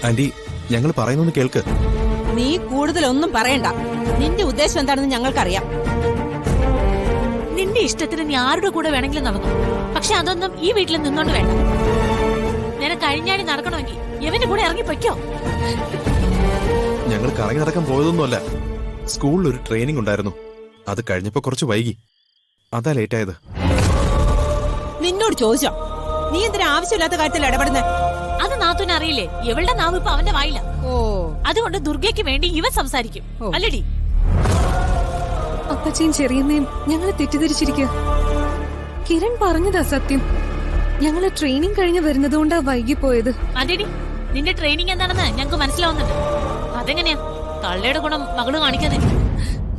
Anti, ഞങ്ങൾ പറയുന്നൊന്ന് കേൾക്ക്. നീ കൂടുതലൊന്നും പറയണ്ട. നിന്റെ ഉദ്ദേശം എന്താണെന്ന് ഞങ്ങൾക്കറിയാം. നിന്റെ ഇഷ്ടത്തിന് നീ ആരുടെ കൂടെ വേണമെങ്കിലും നടന്നു. പക്ഷെ അതൊന്നും ഈ വീട്ടിൽ നിന്നോണ്ട് വേണ്ട. നിനക്ക് കഴിഞ്ഞാടി നടക്കണമെങ്കിൽ ഇവന്റെ കൂടെ ഇറങ്ങി പൊയ്ക്കോ. ഞങ്ങൾ കറങ്ങി നടക്കാൻ പോയതൊന്നുമല്ല. സ്കൂളിൽ ഒരു ട്രെയിനിങ് ഉണ്ടായിരുന്നു. അത് കഴിഞ്ഞപ്പോ കുറച്ച് വൈകി. അതാ ലേറ്റായത്. നിന്നോട് ചോദിച്ചോ? നീ എന്തിനാ ആവശ്യമില്ലാത്ത കാര്യത്തിൽ ഇടപെടുന്നേ? അത് നാത്തൂന് അറിയില്ലേ? ഇവളുടെ നാവ് ഇപ്പൊ അവന്റെ വായില്ല. ഓ, അതുകൊണ്ട് ദുർഗയ്ക്ക് വേണ്ടി ഇവൻ സംസാരിക്കും. അല്ലടി? അപ്പച്ചയും ചെറിയമ്മയും ഞങ്ങളെ തെറ്റിദ്ധരിച്ചിരിക്കുക. കിരൺ പറഞ്ഞതാ സത്യം. ഞങ്ങള് ട്രെയിനിങ് കഴിഞ്ഞ് വരുന്നതുകൊണ്ടാ വൈകിപ്പോയത്. അതെടി, നിന്റെ ട്രെയിനിങ് എന്താണെന്ന് ഞങ്ങക്ക് മനസ്സിലാവുന്നുണ്ട്. അതെങ്ങനെയാ തള്ളയുടെ ഗുണം മകള് കാണിക്കാതെ?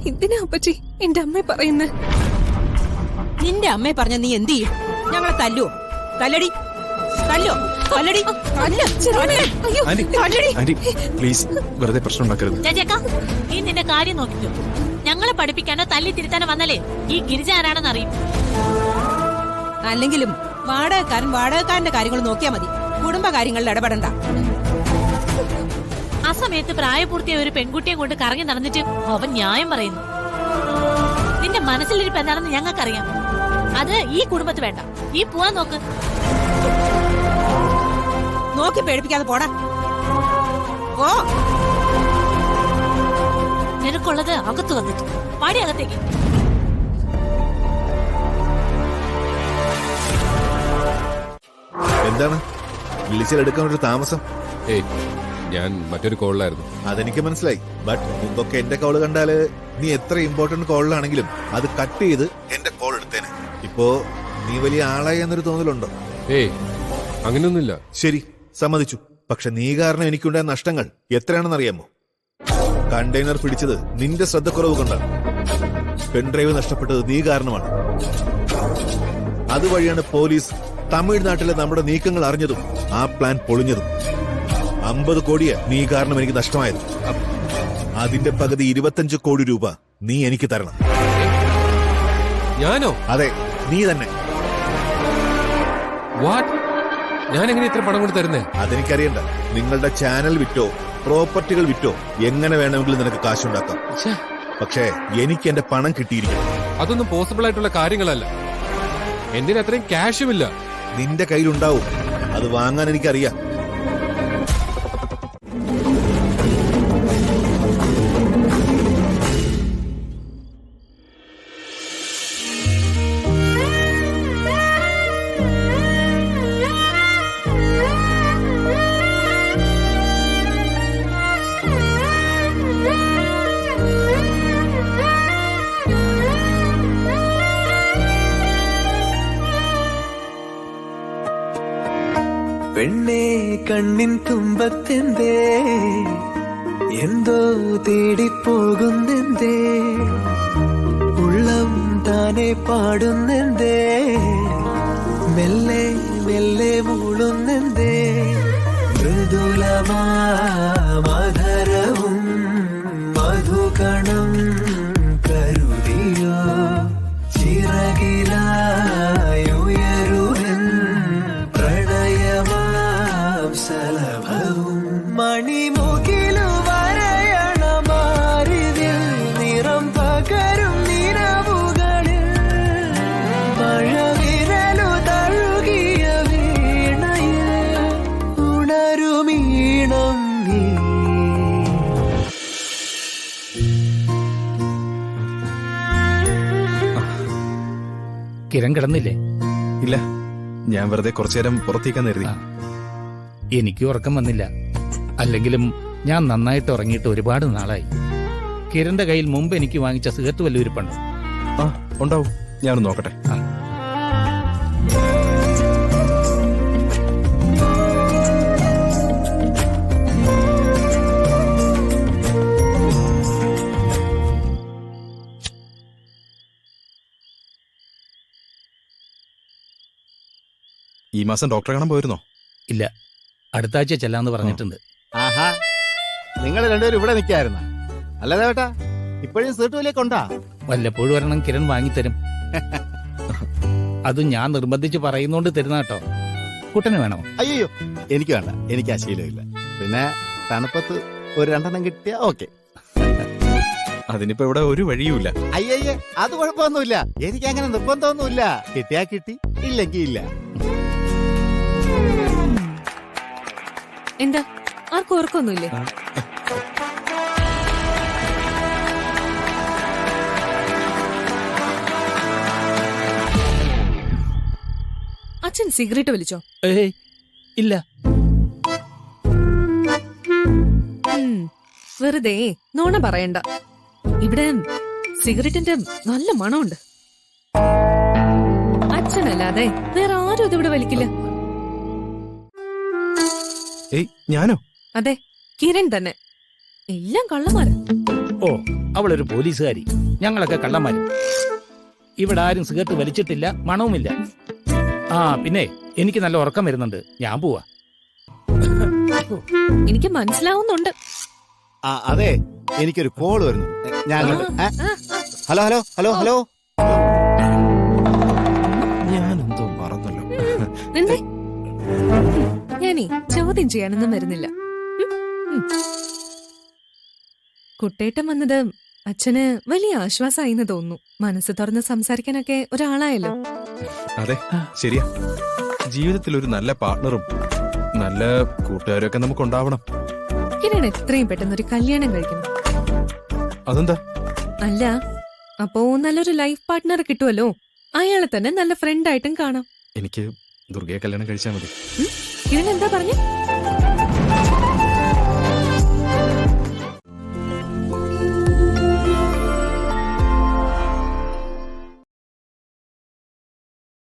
എന്തിനാ അപ്പച്ചി എന്റെ അമ്മ പറയുന്നത്? നിന്റെ അമ്മയെ പറഞ്ഞ നീ എന്ത് ചെയ്യും? ഞങ്ങളെ തല്ലുവോ? തല്ലടി, തല്ലോ, തല്ലടി, ആന്റി പ്ലീസ് വെറുതെ പ്രശ്നം ഉണ്ടാക്കരുത്. ചേച്ചേക്കാ, നീ നിന്റെ കാര്യം നോക്കിക്കോ. ഞങ്ങളെ പഠിപ്പിക്കാനോ തല്ലി തിരുത്താനോ വന്നാലേ ഈ ഗിരിജ ആരാണെന്ന് അറിയും. അല്ലെങ്കിലും വാടകക്കാരന്റെ കാര്യങ്ങൾ നോക്കിയാ മതി. കുടുംബകാര്യങ്ങളിൽ ഇടപെടണ്ട. ആ സമയത്ത് പ്രായപൂർത്തിയായ ഒരു പെൺകുട്ടിയെ കൊണ്ട് കറങ്ങി നടന്നിട്ട് അവൻ ന്യായം പറയുന്നു. നിന്റെ മനസ്സിലിരിപ്പ് എന്താണെന്ന് ഞങ്ങൾക്കറിയാം. അത് ഈ കുടുംബത്ത് വേണ്ട. ഈ പോവാൻ നോക്ക്. നോക്കി പേടിപ്പിക്കാതെ പോടാ. ഓ, നിനക്കുള്ളത് അകത്ത് വന്നിട്ട് പാടി അകത്തേക്ക്. എന്താണ് വിളിച്ചെടുക്കാൻ ഒരു താമസം? ഞാൻ മറ്റൊരു കോളിലായിരുന്നു. അതെനിക്ക് മനസ്സിലായി. ബട്ട് മുമ്പൊക്കെ എന്റെ കോള് കണ്ടാല് നീ എത്ര ഇമ്പോർട്ടന്റ് കോളിലാണെങ്കിലും അത് കട്ട് ചെയ്ത് എന്റെ കോൾ എടുത്തേനെ. ഇപ്പോ നീ വലിയ ആളായി എന്നൊരു തോന്നലുണ്ടോ? അങ്ങനെയൊന്നുമില്ല. ശരി, സമ്മതിച്ചു. പക്ഷെ നീ കാരണം എനിക്കുണ്ടായ നഷ്ടങ്ങൾ എത്രയാണെന്നറിയാമോ? കണ്ടെയ്നർ പിടിച്ചത് നിന്റെ ശ്രദ്ധക്കുറവ് കൊണ്ടാണ്. പെൻഡ്രൈവ് നഷ്ടപ്പെട്ടത് നീ കാരണമാണ്. അതുവഴിയാണ് പോലീസ് തമിഴ്നാട്ടിലെ നമ്മുടെ നീക്കങ്ങൾ അറിഞ്ഞതും ആ പ്ലാൻ പൊളിഞ്ഞതും. 50 കോടിയാ നീ കാരണം എനിക്ക് നഷ്ടമായത്. അതിന്റെ പകുതി 25 കോടി രൂപ നീ എനിക്ക് തരണം. ഞാനോ? അതെ, നീ തന്നെ. വാട്ട്? ഞാൻ എങ്ങനെ ഇത്ര പണം കൊണ്ട് തരുന്നേ? അതെനിക്കറിയണ്ട. നിങ്ങളുടെ ചാനൽ വിറ്റോ പ്രോപ്പർട്ടികൾ വിറ്റോ എങ്ങനെ വേണമെങ്കിലും നിനക്ക് കാശുണ്ടാക്കാം. പക്ഷേ എനിക്ക് എന്റെ പണം കിട്ടിയിരിക്കണം. അതൊന്നും പോസിബിൾ ആയിട്ടുള്ള കാര്യങ്ങളല്ല. എന്തിന് അത്രയും ക്യാഷുമില്ല. നിന്റെ കയ്യിലുണ്ടാവും. അത് വാങ്ങാൻ എനിക്കറിയാം. പെണ്ണേ കണ്ണിൻ തുമ്പത്തെന്തേ എന്തോ തേടിപ്പോകുന്നെന്തേ ഉള്ളം താനെ പാടുന്നെന്തേ മെല്ലെ മെല്ലെ മൂളുന്നെന്തേ മൃദുലമാ മധുരവും മധുകണം കരുതിയോ ചിറകിലായുയരുവൻ സലഭവും മണിമുകിലു വരയണമാരിതിൽ നിറം പകരും നിറവുകളിൽ മഴവിരലു തഴുകിയ വീണയിൽ ഉണരുമീണം നീ. കിരൺ കിടന്നില്ലേ? ഇല്ല, ഞാൻ വെറുതെ കുറച്ചുനേരം പുറത്തേക്കാൻ കരുതി. എനിക്ക് ഉറക്കം വന്നില്ല. അല്ലെങ്കിലും ഞാൻ നന്നായിട്ട് ഉറങ്ങിയിട്ട് ഒരുപാട് നാളായി. കിരണിന്റെ കയ്യിൽ മുമ്പ് എനിക്ക് വാങ്ങിച്ച സിഗരറ്റ് വല്ലൂരിപ്പുണ്ട്. ഉണ്ടാവും, ഞാനൊന്ന് നോക്കട്ടെ. ഈ മാസം ഡോക്ടറെ കാണാൻ പോയിരുന്നോ? ഇല്ല, അടുത്ത ആഴ്ച ചെല്ലാന്ന് പറഞ്ഞിട്ടുണ്ട്. ആഹാ, നിങ്ങൾ രണ്ടുപേരും ഇവിടെ നിൽക്കായിരുന്ന? അല്ലതേ ഏട്ടാ, ഇപ്പോഴും സീട്ടുവിലേക്ക് ഉണ്ടാ? വല്ലപ്പോഴും ഒരെണ്ണം കിരൺ വാങ്ങിത്തരും. അത് ഞാൻ നിർബന്ധിച്ച് പറയുന്നോണ്ട് തരുന്ന കേട്ടോ. കുട്ടന് വേണോ? അയ്യോ, എനിക്ക് വേണ്ട. എനിക്ക് ആ ശീലമില്ല. പിന്നെ തണുപ്പത്ത് ഒരു 2 കിട്ടിയാ ഓക്കെ. അതിനിപ്പോ ഇവിടെ ഒരു വഴിയുമില്ല. അയ്യയ്യേ, അത് കുഴപ്പമൊന്നുമില്ല. എനിക്ക് അങ്ങനെ നിർബന്ധമൊന്നുമില്ല. കിട്ടിയാ കിട്ടി, ഇല്ലെങ്കിൽ ഇല്ല. എന്താ ആർക്കും ഉറക്കൊന്നുമില്ലേ? അച്ഛൻ സിഗരറ്റ് വലിച്ചോ? ഏയ് ഇല്ല. വെറുതെ നോണ പറയണ്ട. ഇവിടെ സിഗരറ്റിന്റെ നല്ല മണമുണ്ട്. അച്ഛനല്ലാതെ വേറെ ആരും ഇതിവിടെ വലിക്കില്ല. ഏയ് ഞാനോ? അതെ, കിരൺ തന്നെ. എല്ലാം കള്ളന്മാരാ. ഓ, അവളൊരു പോലീസുകാരി. ഞങ്ങളൊക്കെ കള്ളന്മാരും. ഇവിടെ ആരും സിഗരറ്റ് വലിച്ചിട്ടില്ല, മണവുമില്ല. ആ പിന്നെ എനിക്ക് നല്ല ഉറക്കം വരുന്നുണ്ട്. ഞാൻ പോവാ. എനിക്ക് മനസ്സിലാവുന്നുണ്ട്. അതെ, എനിക്കൊരു കോൾ വരുന്നു. ഞാൻ ഹലോ ഹലോ ഹലോ ഹലോ. ഞാനെന്തോ മറന്നല്ലോ. എന്തേ? ഞാനേ ചോദ്യം ചെയ്യാനൊന്നും വരുന്നില്ല. കുട്ടേട്ടൻ വന്നത് അച്ഛന് വലിയ ആശ്വാസമായിന്ന് തോന്നുന്നു. മനസ്സ് തുറന്ന് സംസാരിക്കാനൊക്കെ ഒരാളായല്ലോ. അതെ, ശരിയാ. ജീവിതത്തിൽ ഒരു നല്ല പാർട്ണറും നല്ല കൂട്ടുകാരും ഒക്കെ നമുക്ക് ഉണ്ടാവണം. കിരൺ എത്രയും പെട്ടെന്ന് ഒരു കല്യാണം കഴിക്കണം. അതെന്താ? അല്ല, അപ്പോ നല്ലൊരു ലൈഫ് പാർട്ട്ണർ കിട്ടുമല്ലോ. അയാളെ തന്നെ നല്ല ഫ്രണ്ടായിട്ടും കാണാം. എനിക്ക് ദുർഗയെ കല്യാണം കഴിച്ചാൽ മതി. കിരൺ എന്താ പറഞ്ഞു?